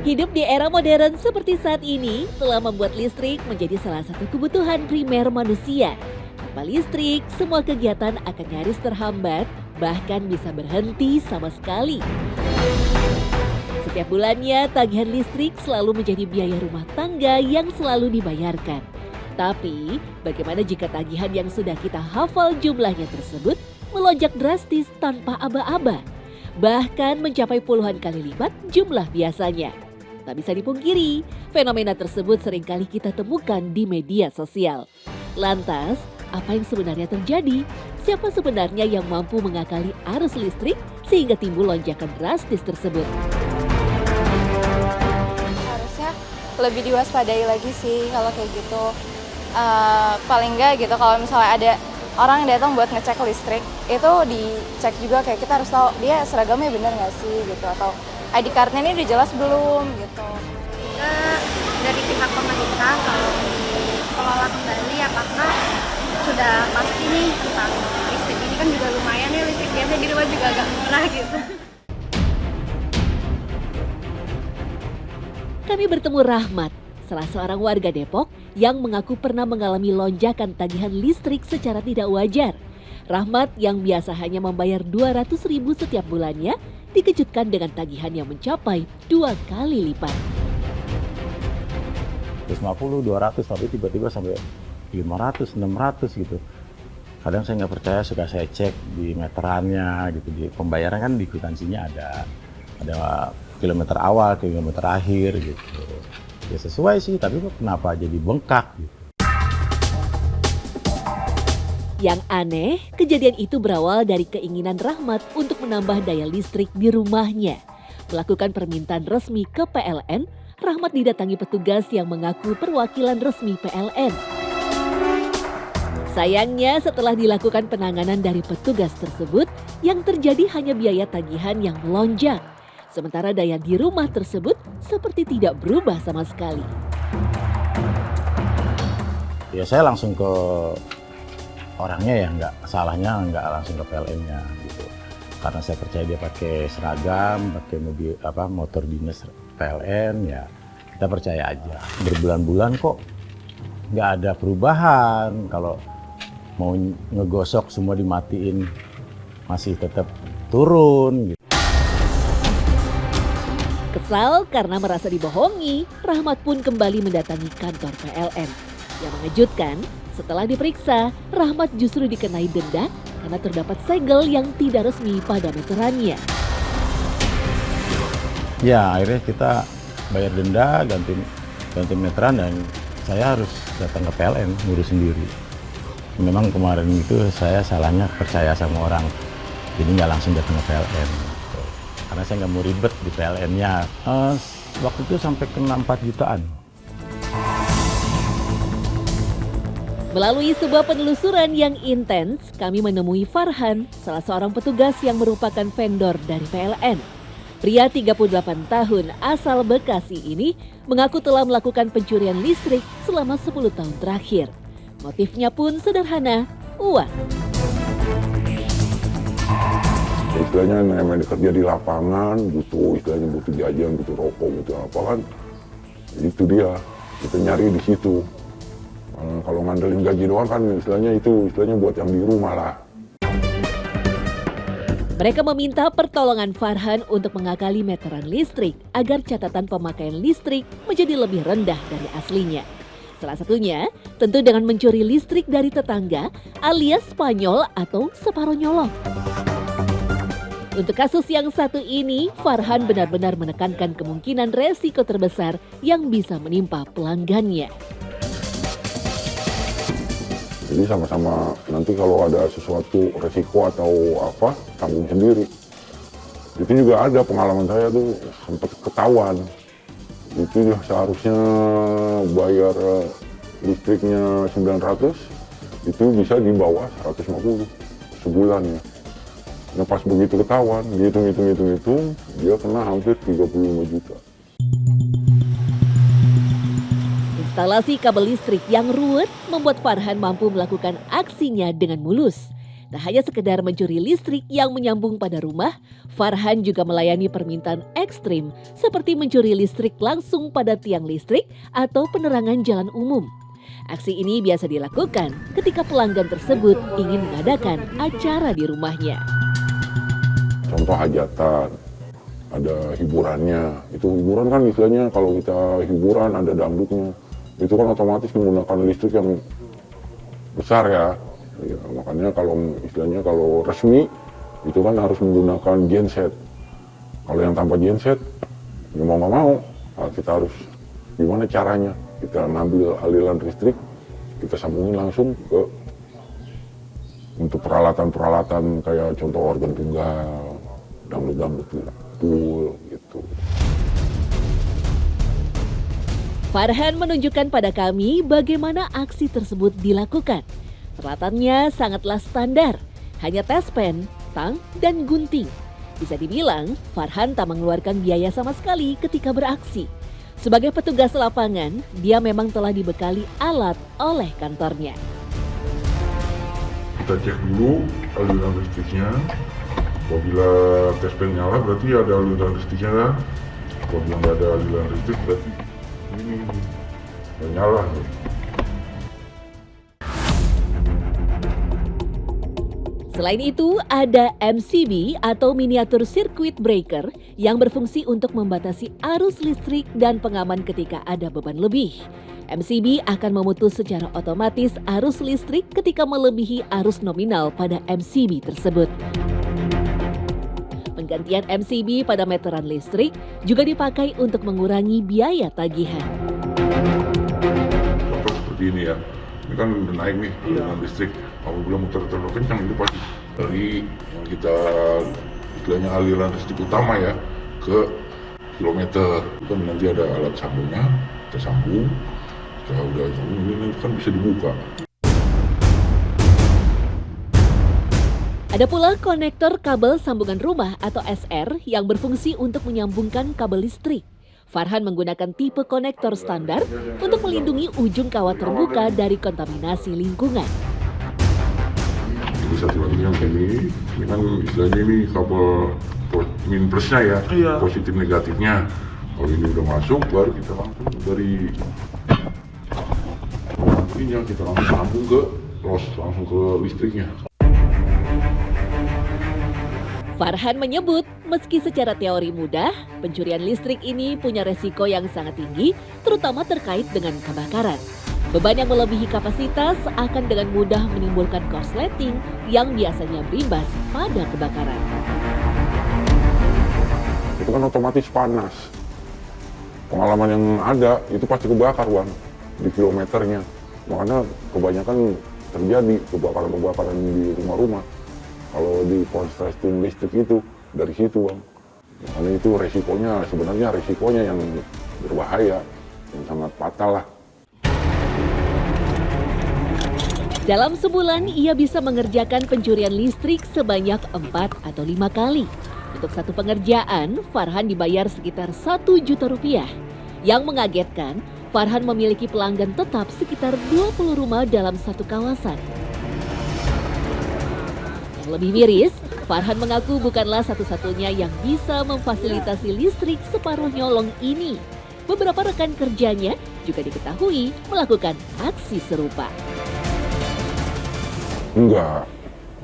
Hidup di era modern seperti saat ini telah membuat listrik menjadi salah satu kebutuhan primer manusia. Tanpa listrik, semua kegiatan akan nyaris terhambat, bahkan bisa berhenti sama sekali. Setiap bulannya, tagihan listrik selalu menjadi biaya rumah tangga yang selalu dibayarkan. Tapi, bagaimana jika tagihan yang sudah kita hafal jumlahnya tersebut melonjak drastis tanpa aba-aba? Bahkan mencapai puluhan kali lipat jumlah biasanya. Tak bisa dipungkiri, fenomena tersebut seringkali kita temukan di media sosial. Lantas, apa yang sebenarnya terjadi? Siapa sebenarnya yang mampu mengakali arus listrik sehingga timbul lonjakan drastis tersebut? Harusnya lebih diwaspadai lagi sih kalau kayak gitu. Paling enggak gitu kalau misalnya ada orang yang datang buat ngecek listrik, itu dicek juga kayak kita harus tahu dia seragamnya benar nggak sih gitu, atau ID card-nya ini udah jelas belum gitu. Dari pihak pemerintah kalau dikelola kembali apakah sudah pasti nih tentang listrik ini, kan juga lumayan ya, listrik biasa di rumah juga agak murah gitu. Kami bertemu Rahmat, salah seorang warga Depok yang mengaku pernah mengalami lonjakan tagihan listrik secara tidak wajar. Rahmat yang biasa hanya membayar 200.000 setiap bulannya dikejutkan dengan tagihan yang mencapai 2 kali lipat. 150, 200, tapi tiba-tiba sampai 500, 600 gitu. Kadang saya nggak percaya, suka saya cek di meterannya gitu. Di pembayaran kan di kwitansinya ada kilometer awal, kilometer akhir gitu. Ya sesuai sih, tapi kok kenapa jadi bengkak gitu. Yang aneh, kejadian itu berawal dari keinginan Rahmat untuk menambah daya listrik di rumahnya. Melakukan permintaan resmi ke PLN, Rahmat didatangi petugas yang mengaku perwakilan resmi PLN. Sayangnya setelah dilakukan penanganan dari petugas tersebut, yang terjadi hanya biaya tagihan yang melonjak. Sementara daya di rumah tersebut seperti tidak berubah sama sekali. Ya saya langsung ke orangnya, ya nggak langsung ke PLN-nya gitu. Karena saya percaya dia pakai seragam, pakai motor dinas PLN, ya kita percaya aja. Berbulan-bulan kok nggak ada perubahan. Kalau mau ngegosok semua dimatiin masih tetap turun gitu. Kesal karena merasa dibohongi, Rahmat pun kembali mendatangi kantor PLN. Yang mengejutkan, setelah diperiksa, Rahmat justru dikenai denda karena terdapat segel yang tidak resmi pada meterannya. Ya akhirnya kita bayar denda, ganti meteran, dan saya harus datang ke PLN ngurus sendiri. Memang kemarin itu saya salahnya percaya sama orang, jadi nggak langsung datang ke PLN. Karena saya nggak mau ribet di PLN-nya. Waktu itu sampai kena 4 jutaan. Melalui sebuah penelusuran yang intens, kami menemui Farhan, salah seorang petugas yang merupakan vendor dari PLN. Pria 38 tahun asal Bekasi ini mengaku telah melakukan pencurian listrik selama 10 tahun terakhir. Motifnya pun sederhana, uang. Istilahnya namanya kerja di lapangan gitu, istilahnya butuh jajan, butuh rokok, butuh apa kan, itu dia, kita nyari di situ. Kalau ngandelin gaji doang kan istilahnya buat yang di rumah lah. Mereka meminta pertolongan Farhan untuk mengakali meteran listrik agar catatan pemakaian listrik menjadi lebih rendah dari aslinya. Salah satunya tentu dengan mencuri listrik dari tetangga alias Spanyol atau separuh nyolong. Untuk kasus yang satu ini, Farhan benar-benar menekankan kemungkinan resiko terbesar yang bisa menimpa pelanggannya. Jadi sama-sama nanti kalau ada sesuatu resiko atau apa, tanggung sendiri. Itu juga ada pengalaman saya tuh, sempat ketahuan. Itu seharusnya bayar listriknya 900, itu bisa di bawah 150 sebulan ya. Nah pas begitu ketahuan, dihitung, dia kena hampir 35 juta. Instalasi kabel listrik yang ruwet membuat Farhan mampu melakukan aksinya dengan mulus. Tak hanya sekedar mencuri listrik yang menyambung pada rumah, Farhan juga melayani permintaan ekstrim seperti mencuri listrik langsung pada tiang listrik atau penerangan jalan umum. Aksi ini biasa dilakukan ketika pelanggan tersebut ingin mengadakan acara di rumahnya. Contoh hajatan, ada hiburannya. Itu hiburan kan istilahnya kalau kita hiburan ada dangdutnya. Itu kan otomatis menggunakan listrik yang besar ya. Ya, makanya kalau istilahnya kalau resmi itu kan harus menggunakan genset. Kalau yang tanpa genset, ya mau nggak mau, nah kita harus gimana caranya? Kita ngambil aliran listrik, kita sambungin langsung ke untuk peralatan-peralatan kayak contoh organ tunggal, dangdut-dangdut pool gitu. Farhan menunjukkan pada kami bagaimana aksi tersebut dilakukan. Peralatannya sangatlah standar, hanya tespen, tang, dan gunting. Bisa dibilang, Farhan tak mengeluarkan biaya sama sekali ketika beraksi. Sebagai petugas lapangan, dia memang telah dibekali alat oleh kantornya. Kita cek dulu aliran listriknya. Apabila tespen nyala berarti ada aliran listriknya kan. Apabila nggak ada aliran listrik berarti ini nggak nyala. Selain itu, ada MCB atau Miniatur Circuit Breaker yang berfungsi untuk membatasi arus listrik dan pengaman ketika ada beban lebih. MCB akan memutus secara otomatis arus listrik ketika melebihi arus nominal pada MCB tersebut. Penggantian MCB pada meteran listrik juga dipakai untuk mengurangi biaya tagihan. Contoh seperti ini ya, ini kan udah naik nih aliran listrik. Apabila muter terlalu kencang itu pasti dari yang kita istilahnya aliran listrik utama ya ke kilometer. Itu kan nanti ada alat sambungnya, kita sambung. Setelah udah sambung ini kan bisa dibuka. Ada pula konektor kabel sambungan rumah atau SR yang berfungsi untuk menyambungkan kabel listrik. Farhan menggunakan tipe konektor standar untuk melindungi ujung kawat terbuka dari kontaminasi lingkungan. Jadi satu lagi yang ini kan istilahnya ini kabel min plusnya ya, positif negatifnya. Kalau ini udah masuk baru kita langsung dari ininya kita langsung sambung ke langsung ke listriknya. Farhan menyebut, meski secara teori mudah, pencurian listrik ini punya resiko yang sangat tinggi, terutama terkait dengan kebakaran. Beban yang melebihi kapasitas akan dengan mudah menimbulkan korsleting yang biasanya berimbas pada kebakaran. Itu kan otomatis panas. Pengalaman yang ada itu pasti kebakar Bang, di kilometernya. Makanya kebanyakan terjadi kebakaran-kebakaran di rumah-rumah. Kalau di korsleting listrik itu dari situ Bang. Makanya itu sebenarnya resikonya yang berbahaya, yang sangat fatal lah. Dalam sebulan, ia bisa mengerjakan pencurian listrik sebanyak 4 atau 5 kali. Untuk satu pengerjaan, Farhan dibayar sekitar 1 juta rupiah. Yang mengagetkan, Farhan memiliki pelanggan tetap sekitar 20 rumah dalam satu kawasan. Yang lebih miris, Farhan mengaku bukanlah satu-satunya yang bisa memfasilitasi listrik separuh nyolong ini. Beberapa rekan kerjanya juga diketahui melakukan aksi serupa. Enggak,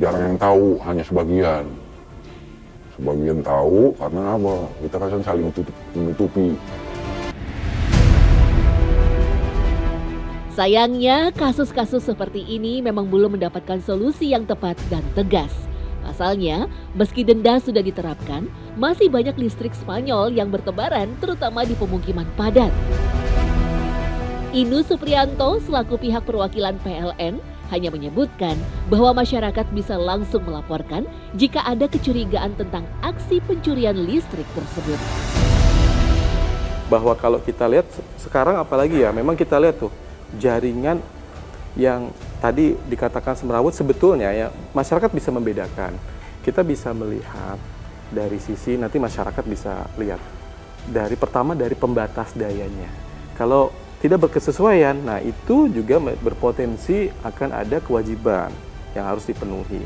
jarang yang tahu, hanya sebagian. Sebagian tahu karena apa? Kita kan saling menutupi. Sayangnya, kasus-kasus seperti ini memang belum mendapatkan solusi yang tepat dan tegas. Pasalnya, meski denda sudah diterapkan, masih banyak listrik Spanyol yang bertebaran terutama di pemukiman padat. Inu Supriyanto selaku pihak perwakilan PLN hanya menyebutkan bahwa masyarakat bisa langsung melaporkan jika ada kecurigaan tentang aksi pencurian listrik tersebut. Bahwa kalau kita lihat sekarang apalagi ya, memang kita lihat tuh jaringan yang tadi dikatakan semrawut sebetulnya ya masyarakat bisa membedakan. Kita bisa melihat dari sisi nanti masyarakat bisa lihat dari pertama dari pembatas dayanya. Kalau tidak berkesesuaian, nah itu juga berpotensi akan ada kewajiban yang harus dipenuhi.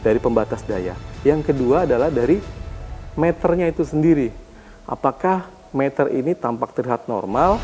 dari pembatas daya. Yang kedua adalah dari meternya itu sendiri. Apakah meter ini tampak terlihat normal